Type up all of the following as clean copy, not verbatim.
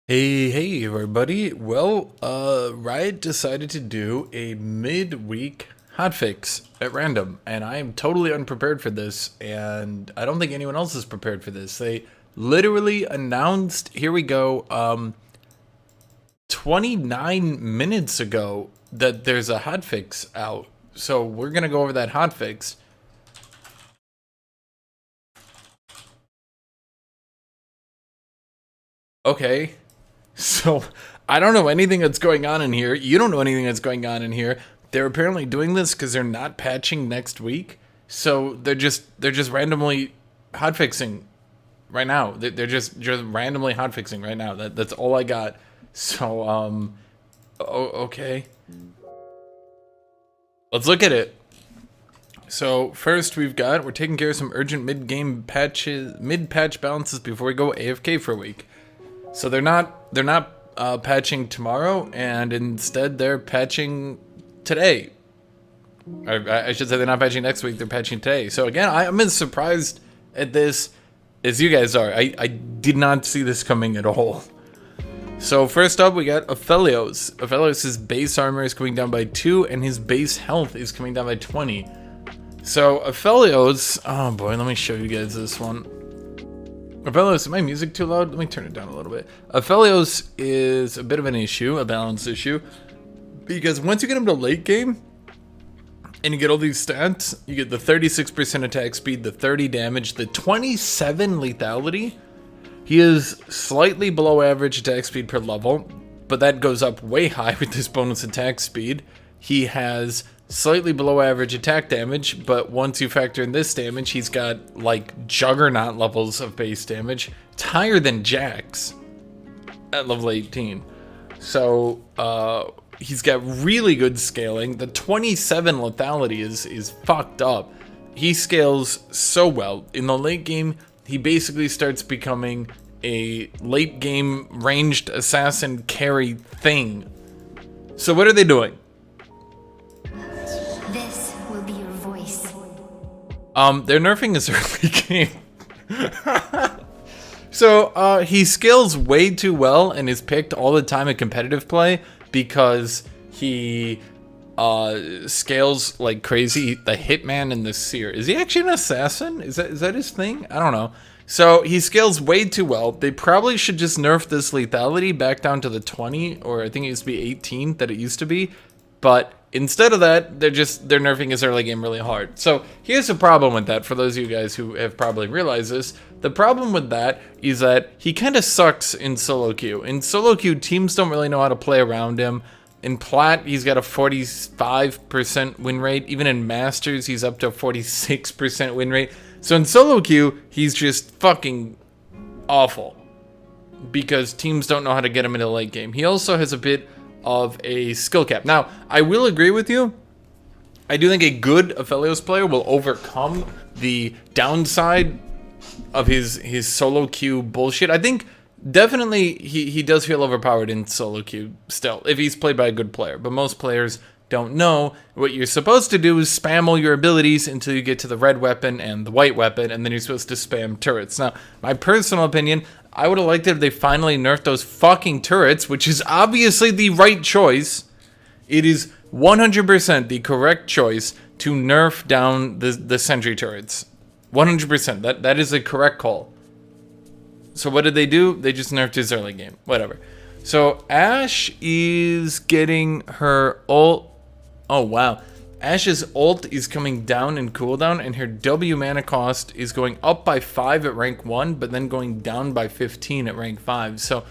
Hey everybody. Well, Riot decided to do a midweek hotfix at random, and I am totally unprepared for this, and I don't think anyone else is prepared for this. They literally announced, here we go, 29 minutes ago that there's a hotfix out. So we're gonna go over that hotfix. Okay. So, I don't know anything that's going on in here. You don't know anything that's going on in here. They're apparently doing this because they're not patching next week. So they're just randomly hotfixing right now. They're just randomly hotfixing right now. That's all I got. So okay. Let's look at it. So first we're taking care of some urgent mid-game patches, mid-patch balances before we go AFK for a week. So they're not patching tomorrow, and instead they're patching today. I should say they're not patching next week, they're patching today. So again, I'm as surprised at this as you guys are. I did not see this coming at all. So first up, we got Aphelios. Aphelios' base armor is coming down by 2, and his base health is coming down by 20. So Aphelios, oh boy, let me show you guys this one. Aphelios, is my music too loud? Let me turn it down a little bit. Aphelios is a bit of an issue, a balance issue, because once you get him to late game, and you get all these stats, you get the 36% attack speed, the 30 damage, the 27 lethality. He is slightly below average attack speed per level, but that goes up way high with this bonus attack speed. He has slightly below average attack damage, but once you factor in this damage, he's got like juggernaut levels of base damage. It's higher than Jax at level 18. So he's got really good scaling. The 27 lethality is fucked up. He scales so well. In the late game, he basically starts becoming a late game ranged assassin carry thing. So what are they doing? This will be your voice. They're nerfing his early game. So, he scales way too well and is picked all the time at competitive play because he, scales like crazy. The Hitman and the Seer. Is he actually an assassin? Is that his thing? I don't know. So, he scales way too well. They probably should just nerf this lethality back down to the 20, or I think it used to be 18 that it used to be. But instead of that, they're nerfing his early game really hard. So here's the problem with that, for those of you guys who have probably realized this. The problem with that is that he kind of sucks in solo queue. In solo queue, teams don't really know how to play around him. In Plat, he's got a 45% win rate. Even in Masters, he's up to a 46% win rate. So in solo queue, he's just fucking awful, because teams don't know how to get him into the late game. He also has a bit of a skill cap. Now, I will agree with you. I do think a good Aphelios player will overcome the downside of his solo queue bullshit. I think definitely he does feel overpowered in solo queue still, if he's played by a good player. But most players don't know. What you're supposed to do is spam all your abilities until you get to the red weapon and the white weapon, and then you're supposed to spam turrets. Now, my personal opinion, I would have liked it if they finally nerfed those fucking turrets, which is obviously the right choice. It is 100% the correct choice to nerf down the sentry turrets. 100%. That is a correct call. So what did they do? They just nerfed his early game. Whatever. So Ashe is getting her ult. Oh, wow. Ashe's ult is coming down in cooldown, and her W mana cost is going up by 5 at rank 1, but then going down by 15 at rank 5. So,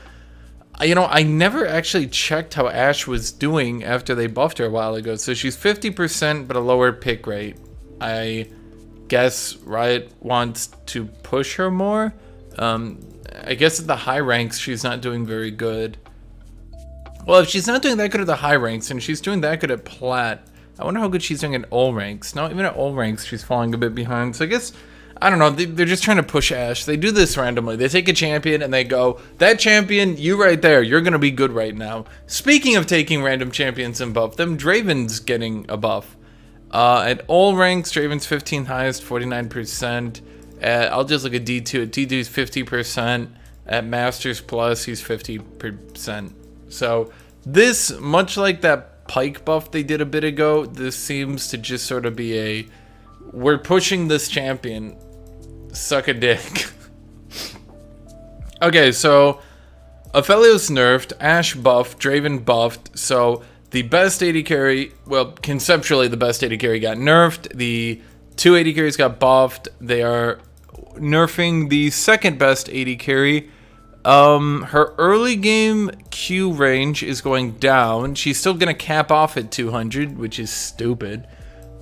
you know, I never actually checked how Ashe was doing after they buffed her a while ago. So she's 50%, but a lower pick rate. I guess Riot wants to push her more. I guess at the high ranks, she's not doing very good. Well, if she's not doing that good at the high ranks, and she's doing that good at Plat, I wonder how good she's doing at all ranks. No, even at all ranks, she's falling a bit behind. So I guess, I don't know, they're just trying to push Ashe. They do this randomly. They take a champion and they go, that champion, you right there, you're going to be good right now. Speaking of taking random champions and buff them, Draven's getting a buff. At all ranks, Draven's 15th highest, 49%. I'll just look at D2. D2 is 50%. At Masters Plus, he's 50%. So this, much like that Pike buff they did a bit ago, this seems to just sort of be a, we're pushing this champion. Suck a dick. Okay, so Aphelios nerfed, Ashe buffed, Draven buffed, so the best AD carry, well, conceptually the best AD carry got nerfed, the 2 AD carries got buffed, they are nerfing the second best AD carry. Her early game Q range is going down, she's still gonna cap off at 200, which is stupid,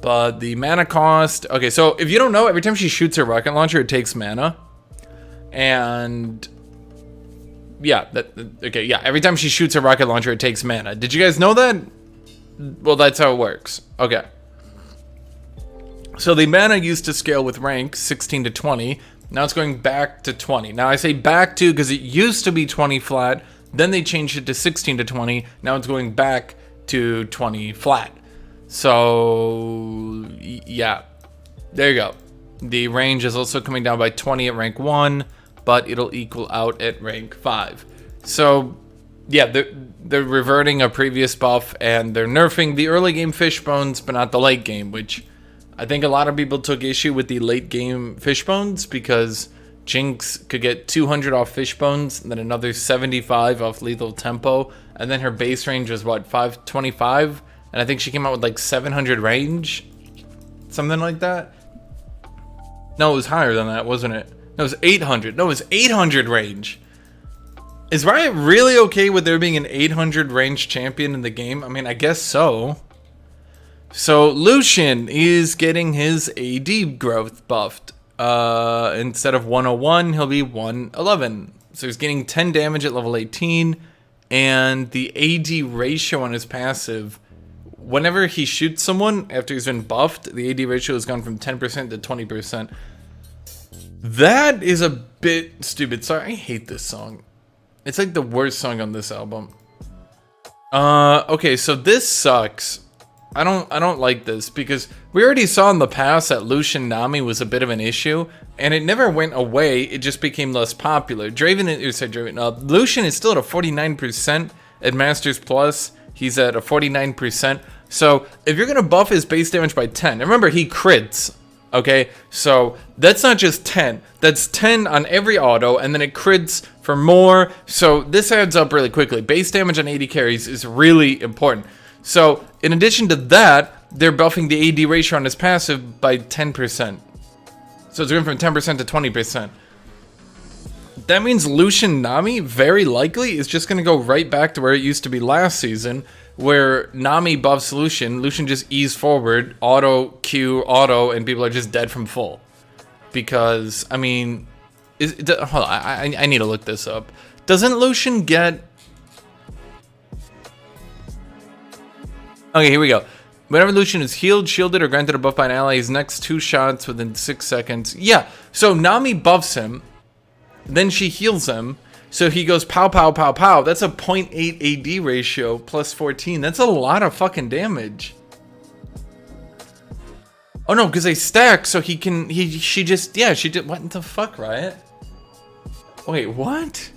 but the mana cost, okay, so if you don't know, every time she shoots her rocket launcher, it takes mana, and yeah, every time she shoots a rocket launcher, it takes mana. Did you guys know that? Well, that's how it works. Okay. So the mana used to scale with rank 16 to 20. Now it's going back to 20. Now I say back to because it used to be 20 flat. Then they changed it to 16 to 20. Now it's going back to 20 flat. So, yeah. There you go. The range is also coming down by 20 at rank 1. But it'll equal out at rank 5. So, yeah, they're reverting a previous buff, and they're nerfing the early game Fishbones, but not the late game, which I think a lot of people took issue with the late game Fishbones, because Jinx could get 200 off Fishbones, and then another 75 off Lethal Tempo, and then her base range was, what, 525? And I think she came out with, like, 700 range? Something like that? No, it was higher than that, wasn't it? No, it was 800. No, it was 800 range. Is Riot really okay with there being an 800 range champion in the game? I mean, I guess so. So, Lucian is getting his AD growth buffed. Instead of 101, he'll be 111. So he's getting 10 damage at level 18. And the AD ratio on his passive, whenever he shoots someone after he's been buffed, the AD ratio has gone from 10% to 20%. That is a bit stupid. Sorry, I hate this song. It's like the worst song on this album. Okay, so this sucks. I don't like this because we already saw in the past that Lucian Nami was a bit of an issue, and it never went away. It just became less popular. Lucian is still at a 49% at Masters Plus. He's at a 49%. So if you're gonna buff his base damage by 10, remember he crits. Okay, so that's not just 10, that's 10 on every auto, and then it crits for more, so this adds up really quickly. Base damage on AD carries is really important. So, in addition to that, they're buffing the AD ratio on his passive by 10%. So it's going from 10% to 20%. That means Lucian Nami, very likely, is just going to go right back to where it used to be last season, where Nami buffs Lucian, Lucian just ease forward, auto, Q, auto, and people are just dead from full. Because, I mean, hold on, I need to look this up. Doesn't Lucian get... Okay, here we go. Whenever Lucian is healed, shielded, or granted a buff by an ally, his next 2 shots within 6 seconds. Yeah, so Nami buffs him, then she heals him, so he goes pow, pow, pow, pow. That's a 0.8 AD ratio plus 14. That's a lot of fucking damage. Oh no, because they stack, so she did, what the fuck, Riot? Wait, what?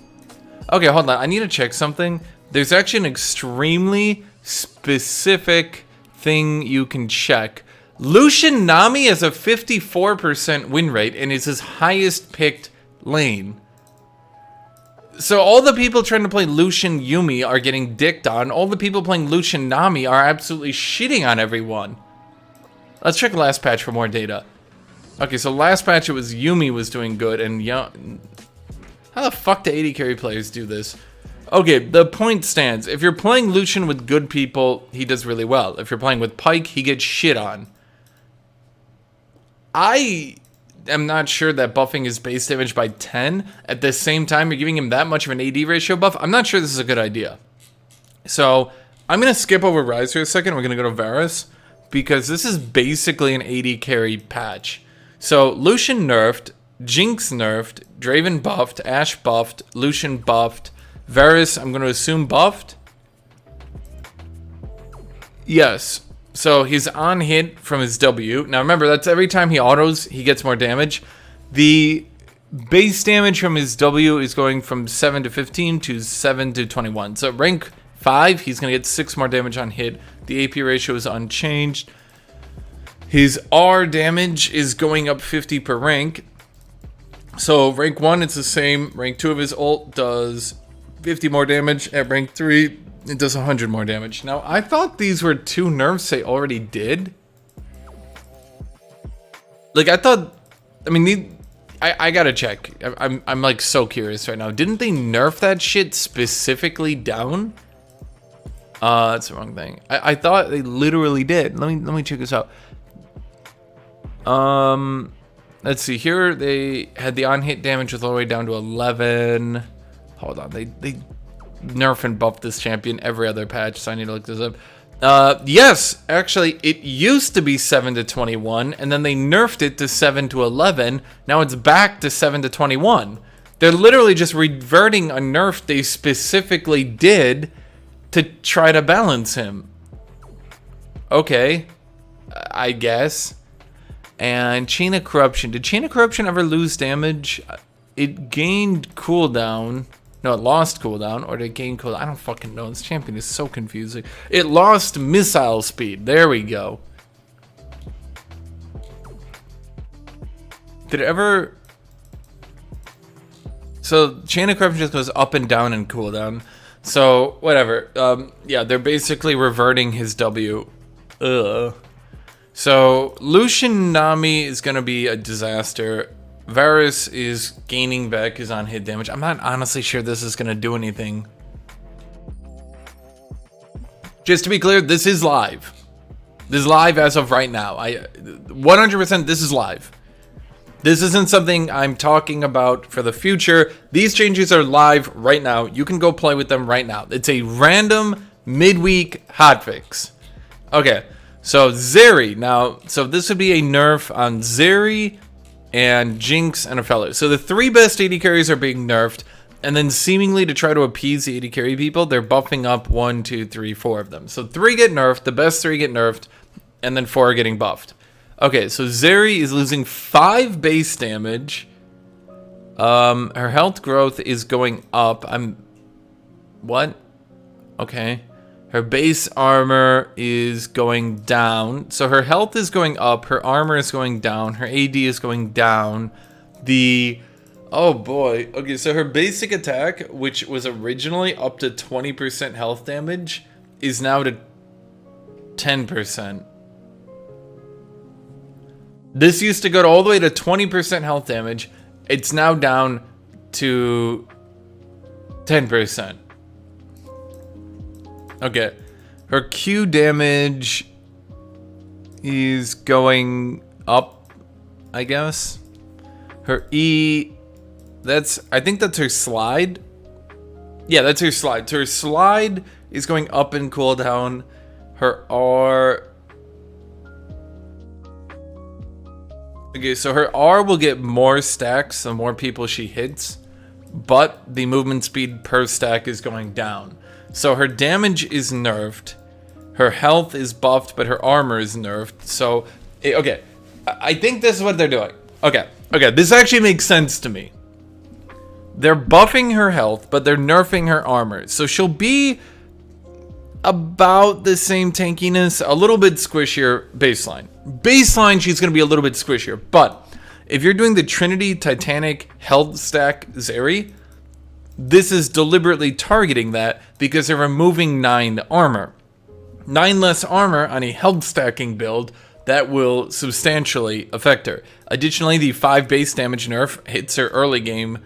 Okay, hold on, I need to check something. There's actually an extremely specific thing you can check. Lucian Nami has a 54% win rate and is his highest picked lane. So all the people trying to play Lucian Yumi are getting dicked on. All the people playing Lucian Nami are absolutely shitting on everyone. Let's check last patch for more data. Okay, so last patch it was Yumi was doing good, and how the fuck do AD carry players do this? Okay, the point stands. If you're playing Lucian with good people, he does really well. If you're playing with Pike, he gets shit on. I am not sure that buffing his base damage by 10 at the same time you're giving him that much of an AD ratio buff. I'm not sure this is a good idea. So I'm going to skip over Ryze for a second. We're going to go to Varus because this is basically an AD carry patch. So Lucian nerfed, Jinx nerfed, Draven buffed, Ashe buffed, Lucian buffed, Varus I'm going to assume buffed. Yes. So he's on hit from his W. Now remember, that's every time he autos, he gets more damage. The base damage from his W is going from 7 to 15 to 7 to 21. So rank 5, he's going to get 6 more damage on hit. The AP ratio is unchanged. His R damage is going up 50 per rank. So rank 1, it's the same. Rank 2 of his ult does 50 more damage. At rank 3, it does 100 more damage. Now, I thought these were 2 nerfs they already did. Like, I thought... I mean, I gotta check. I'm like so curious right now. Didn't they nerf that shit specifically down? That's the wrong thing. I thought they literally did. Let me check this out. Let's see. Here they had the on-hit damage all the way down to 11. Hold on. They nerf and buff this champion every other patch, so I need to look this up. Yes, actually, it used to be 7 to 21, and then they nerfed it to 7 to 11. Now it's back to 7 to 21. They're literally just reverting a nerf they specifically did to try to balance him. Okay, I guess. And Chain of Corruption. Did Chain of Corruption ever lose damage? It gained cooldown. No, it lost cooldown. Or did it gain cooldown? I don't fucking know. This champion is so confusing. It lost missile speed. There we go. Did it ever... So, Chain of Corruption just goes up and down in cooldown. So, whatever. Yeah, they're basically reverting his W. Ugh. So, Lucian Nami is going to be a disaster. Varus is gaining back his on-hit damage. I'm not honestly sure this is going to do anything. Just to be clear, this is live. This is live as of right now. 100% this is live. This isn't something I'm talking about for the future. These changes are live right now. You can go play with them right now. It's a random midweek hotfix. Okay. So Zeri, now, so this would be a nerf on Zeri and Jinx and Aphelios. So the 3 best AD carries are being nerfed, and then seemingly to try to appease the AD carry people, they're buffing up 1, 2, 3, 4 of them. So 3 get nerfed, the best 3 get nerfed, and then 4 are getting buffed. Okay, so Zeri is losing 5 base damage. Her health growth is going up. What? Okay. Her base armor is going down. So her health is going up. Her armor is going down. Her AD is going down. Oh boy. Okay, so her basic attack, which was originally up to 20% health damage, is now to 10%. This used to go all the way to 20% health damage. It's now down to 10%. Okay, her Q damage is going up, I guess. Her E, I think that's her slide. Yeah, that's her slide. So her slide is going up in cooldown. Her R, okay, so her R will get more stacks the more people she hits, but the movement speed per stack is going down. So her damage is nerfed, her health is buffed, but her armor is nerfed. So, okay, I think this is what they're doing. Okay, this actually makes sense to me. They're buffing her health, but they're nerfing her armor. So she'll be about the same tankiness, a little bit squishier baseline. Baseline, she's going to be a little bit squishier, but if you're doing the Trinity Titanic health stack Zeri, this is deliberately targeting that because they're removing 9 armor. 9 less armor on a health stacking build, that will substantially affect her. Additionally, the 5 base damage nerf hits her early game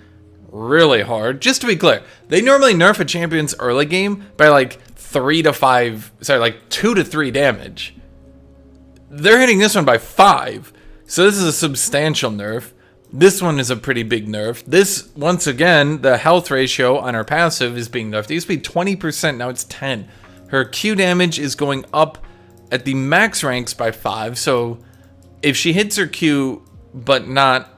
really hard. Just to be clear, they normally nerf a champion's early game by like 2 to 3 damage. They're hitting this one by 5. So this is a substantial nerf. This one is a pretty big nerf. This, once again, the health ratio on her passive is being nerfed. It used to be 20%, now it's 10. Her Q damage is going up at the max ranks by 5. So if she hits her Q, but not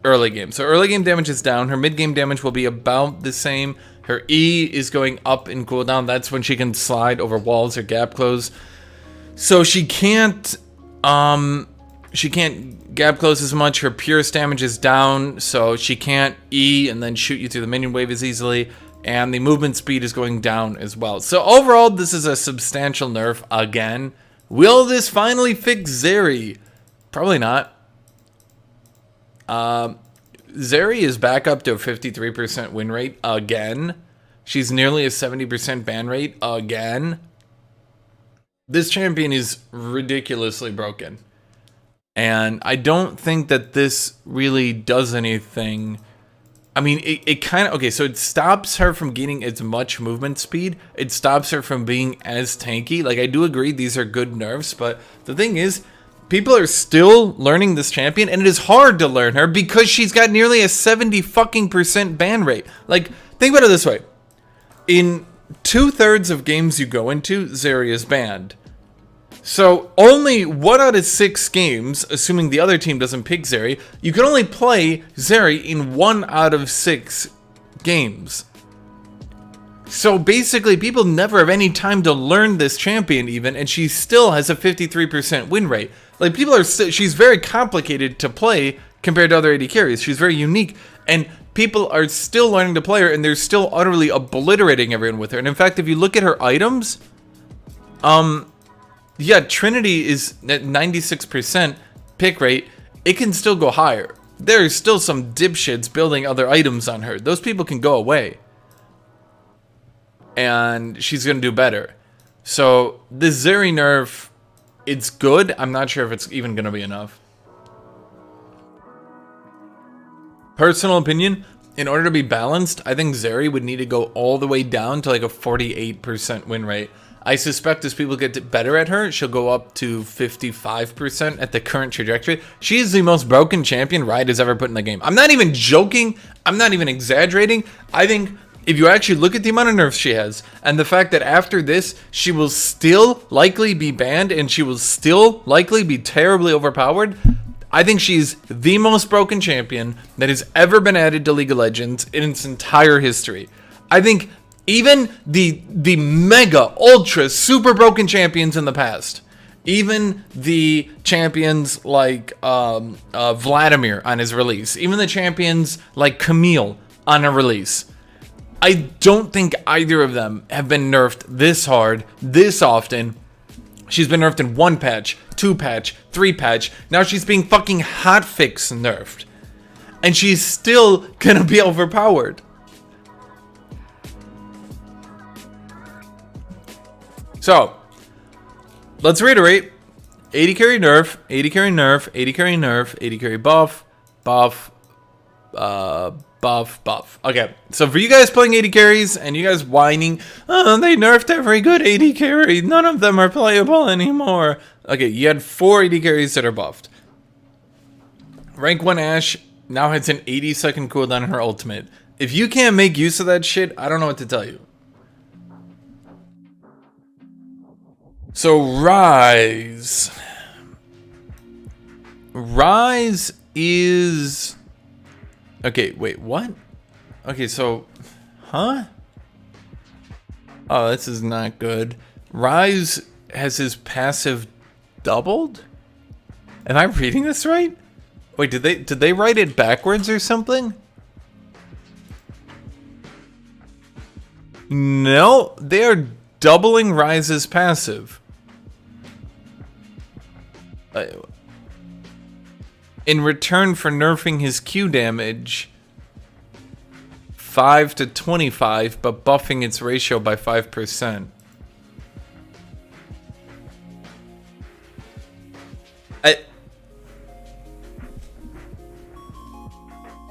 early game. So early game damage is down. Her mid game damage will be about the same. Her E is going up in cooldown. That's when she can slide over walls or gap close. So she can't She can't gap close as much. Her Purus damage is down, so she can't E and then shoot you through the minion wave as easily. And the movement speed is going down as well. So overall, this is a substantial nerf again. Will this finally fix Zeri? Probably not. Zeri is back up to a 53% win rate again. She's nearly a 70% ban rate again. This champion is ridiculously broken. And I don't think that this really does anything. I mean, it kind of... Okay, so it stops her from gaining as much movement speed. It stops her from being as tanky. Like, I do agree these are good nerfs, but the thing is, people are still learning this champion, and it is hard to learn her because she's got nearly a 70% ban rate. Like, think about it this way. In 2/3 of games you go into, Zeri is banned. So only 1 out of 6 games, assuming the other team doesn't pick Zeri, you can only play Zeri in 1 out of 6 games. So basically, people never have any time to learn this champion even, and she still has a 53% win rate. Like, people are she's very complicated to play compared to other AD carries. She's very unique, and people are still learning to play her, and they're still utterly obliterating everyone with her. And in fact, if you look at her items, yeah, Trinity is at 96% pick rate. It can still go higher. There's still some dipshits building other items on her. Those people can go away. And she's going to do better. So, this Zeri nerf, it's good. I'm not sure if it's even going to be enough. Personal opinion, in order to be balanced, I think Zeri would need to go all the way down to like a 48% win rate. I suspect as people get better at her, she'll go up to 55% at the current trajectory. She is the most broken champion Ryze has ever put in the game. I'm not even joking. I'm not even exaggerating. I think if you actually look at the amount of nerfs she has, and the fact that after this, she will still likely be banned, and she will still likely be terribly overpowered, I think she's the most broken champion that has ever been added to League of Legends in its entire history. I think even the mega, ultra, super broken champions in the past, even the champions like Vladimir on his release, even the champions like Camille on a release, I don't think either of them have been nerfed this hard, this often. She's been nerfed in 1 patch, 2 patch, 3 patch. Now she's being fucking HOTFIX nerfed. And she's still gonna be overpowered. So, let's reiterate. 80 carry nerf, 80 carry nerf, 80 carry nerf, 80 carry buff, buff, buff. Okay, so for you guys playing 80 carries and you guys whining, oh, they nerfed every good 80 carry, none of them are playable anymore. Okay, you had 4 80 carries that are buffed. Rank 1 Ashe now has an 80-second cooldown on her ultimate. If you can't make use of that shit, I don't know what to tell you. So Ryze is... Okay, wait, what? Okay, so... Huh? Oh, this is not good. Ryze has his passive doubled? Am I reading this right? Wait, did they write it backwards or something? No, they are doubling Ryze's passive. In return for nerfing his Q damage 5 to 25, but buffing its ratio by 5%.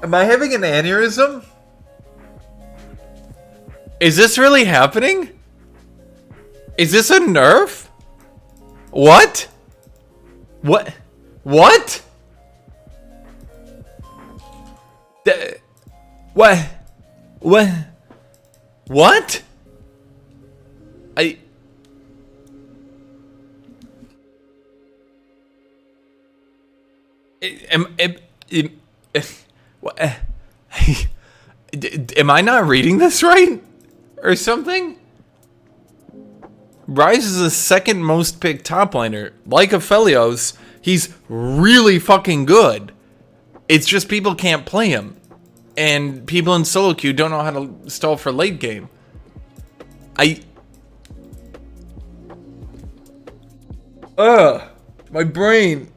Am I having an aneurysm? Is this really happening? Is this a nerf? What? What? What? What? What? Am I not reading this right? Or something? Ryze is the second most picked top laner. Like Aphelios, He's really fucking good. It's just people can't play him. And people in solo queue don't know how to stall for late game. My brain.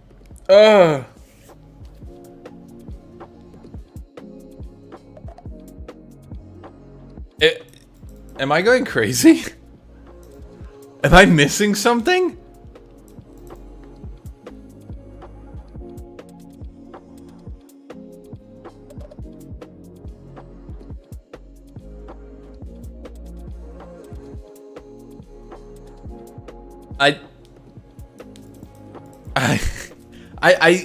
Am I going crazy? Am I missing something?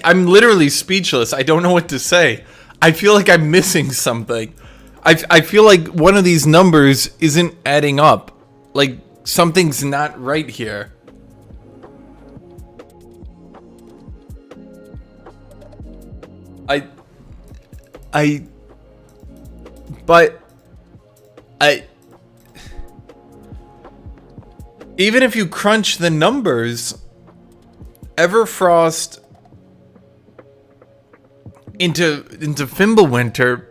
I'm literally speechless. I don't know what to say. I feel like I'm missing something. I feel like one of these numbers isn't adding up. Like, something's not right here. Even if you crunch the numbers, Everfrost into Fimbulwinter,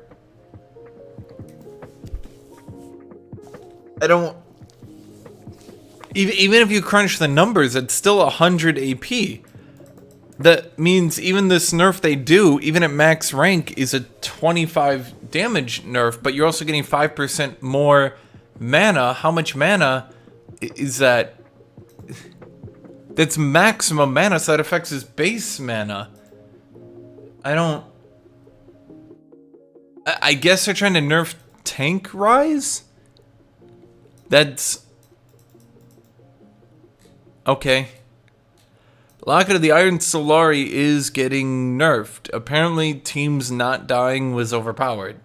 I don't. Even if you crunch the numbers, it's still 100 AP. That means even this nerf they do, even at max rank, is a 25 damage nerf, but you're also getting 5% more mana. How much mana is that? That's maximum mana, so that affects his base mana. I guess they're trying to nerf tank Ryze? That's... okay. Locket of the Iron Solari is getting nerfed. Apparently, teams not dying was overpowered.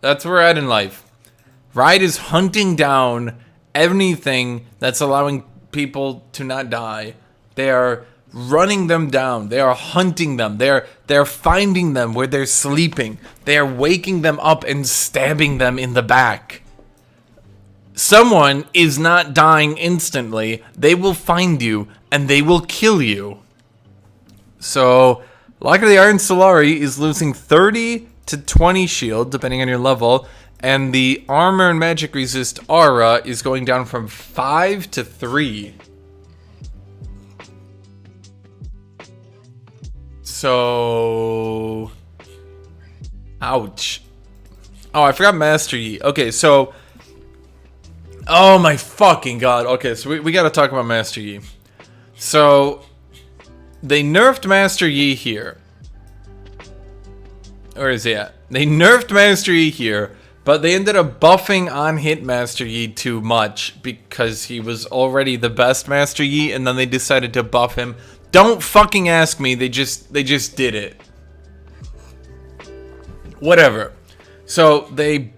That's where we're at in life. Ryze is hunting down anything that's allowing people to not die. They are running them down. They are hunting them. They're finding them where they're sleeping. They are waking them up and stabbing them in the back. Someone is not dying instantly. They will find you and they will kill you. So, Locket of the Iron Solari is losing 30 to 20 shield, depending on your level, and the armor and magic resist aura is going down from 5 to 3. So... ouch. Oh, I forgot Master Yi. Okay, so... oh my fucking god. Okay, so we gotta talk about Master Yi. So, they nerfed Master Yi here. Where is he at? They nerfed Master Yi here, but they ended up buffing on hit Master Yi too much because he was already the best Master Yi, and then they decided to buff him. Don't fucking ask me, they just did it. Whatever. So, they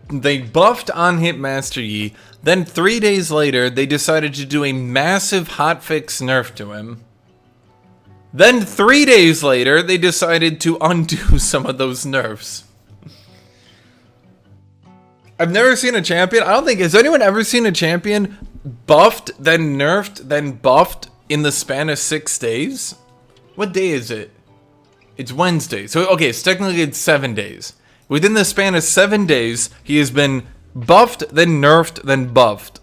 buffed on hit Master Yi. Then 3 days later, they decided to do a massive hotfix nerf to him. Then 3 days later, they decided to undo some of those nerfs. I've never seen a champion. I don't think, has anyone ever seen a champion buffed, then nerfed, then buffed in the span of 6 days? What day is it? It's Wednesday. So, okay, so technically it's 7 days. Within the span of 7 days, he has been buffed, then nerfed, then buffed.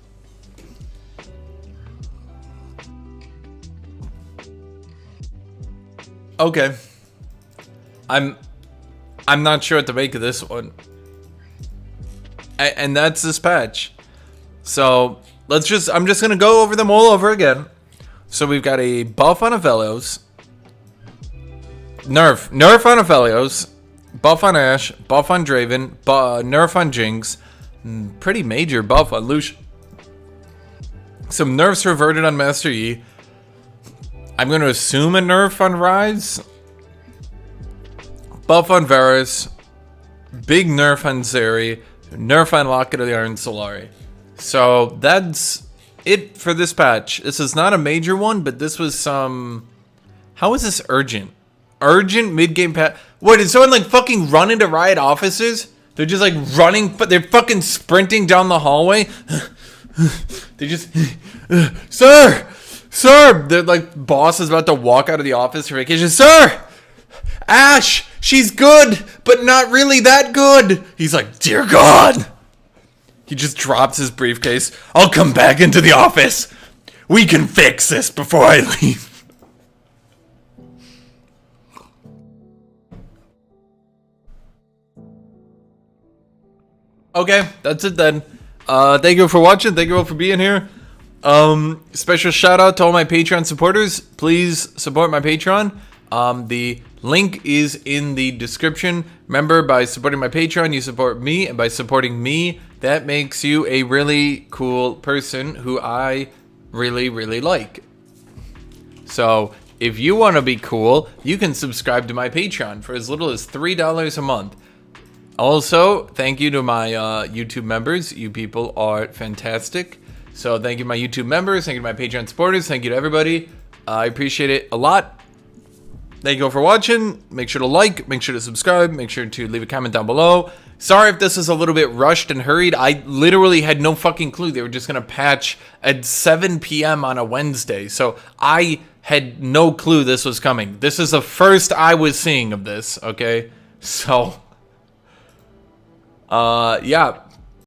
Okay. I'm not sure what to make of this one. And that's this patch. So, I'm just gonna go over them all over again. So we've got a buff on Aphelios. Nerf on Aphelios. Buff on Ashe. Buff on Draven. Nerf on Jinx. Pretty major buff on Lucian. Some nerfs reverted on Master Yi. I'm going to assume a nerf on Ryze. Buff on Varus. Big nerf on Zeri. Nerf on Locket of the Iron Solari. So that's it for this patch. This is not a major one, but this was some... how is this urgent? Urgent mid-game patch? What, did someone like fucking run into Riot offices? They're just like running, but they're fucking sprinting down the hallway. They just, sir, Sir, the like boss is about to walk out of the office for vacation. Sir, Ashe, she's good, but not really that good. He's like, dear God. He just drops his briefcase. I'll come back into the office. We can fix this before I leave. Okay, that's it then. Thank you for watching. Thank you all for being here. Special shout out to all my Patreon supporters. Please support my Patreon. The link is in the description. Remember, by supporting my Patreon, you support me, and by supporting me, that makes you a really cool person who I really, really like. So, if you want to be cool, you can subscribe to my Patreon for as little as $3 a month. Also, thank you to my YouTube members. You people are fantastic. So thank you to my YouTube members. Thank you to my Patreon supporters. Thank you to everybody. I appreciate it a lot. Thank you all for watching. Make sure to like. Make sure to subscribe. Make sure to leave a comment down below. Sorry if this is a little bit rushed and hurried. I literally had no fucking clue they were just going to patch at 7 p.m. on a Wednesday. So I had no clue this was coming. This is the first I was seeing of this, okay? So... yeah,